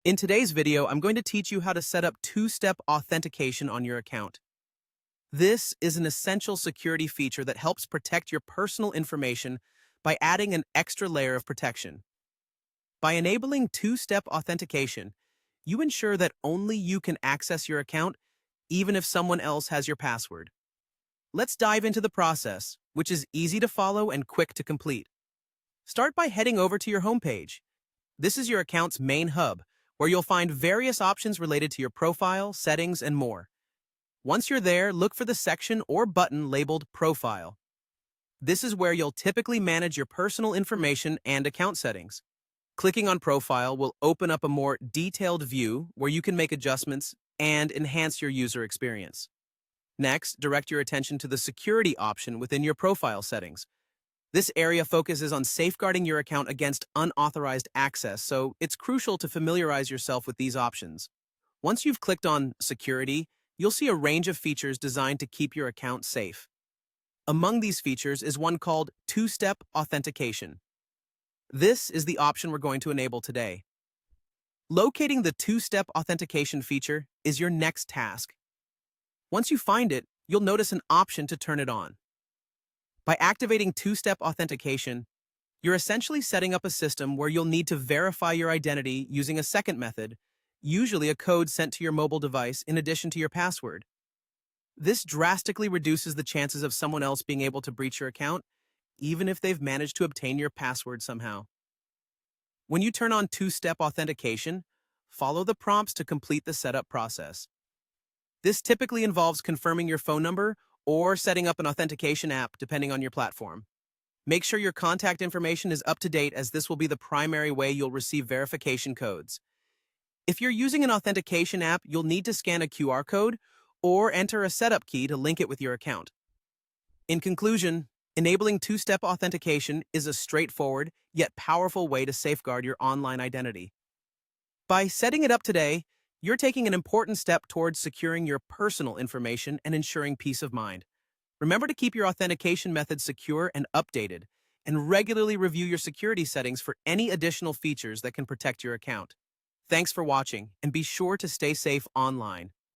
In today's video, I'm going to teach you how to set up two-step authentication on your account. This is an essential security feature that helps protect your personal information by adding an extra layer of protection. By enabling two-step authentication, you ensure that only you can access your account, even if someone else has your password. Let's dive into the process, which is easy to follow and quick to complete. Start by heading over to your homepage. This is your account's main hub, where you'll find various options related to your profile, settings, and more. Once you're there, look for the section or button labeled Profile. This is where you'll typically manage your personal information and account settings. Clicking on Profile will open up a more detailed view where you can make adjustments and enhance your user experience. Next, direct your attention to the Security option within your profile settings. This area focuses on safeguarding your account against unauthorized access, so it's crucial to familiarize yourself with these options. Once you've clicked on Security, you'll see a range of features designed to keep your account safe. Among these features is one called Two-Step Authentication. This is the option we're going to enable today. Locating the Two-Step Authentication feature is your next task. Once you find it, you'll notice an option to turn it on. By activating two-step authentication, you're essentially setting up a system where you'll need to verify your identity using a second method, usually a code sent to your mobile device in addition to your password. This drastically reduces the chances of someone else being able to breach your account, even if they've managed to obtain your password somehow. When you turn on two-step authentication, follow the prompts to complete the setup process. This typically involves confirming your phone number or setting up an authentication app depending on your platform. Make sure your contact information is up to date, as this will be the primary way you'll receive verification codes. If you're using an authentication app, you'll need to scan a QR code or enter a setup key to link it with your account. In conclusion, enabling two-step authentication is a straightforward yet powerful way to safeguard your online identity. By setting it up today, you're taking an important step towards securing your personal information and ensuring peace of mind. Remember to keep your authentication methods secure and updated, and regularly review your security settings for any additional features that can protect your account. Thanks for watching, and be sure to stay safe online.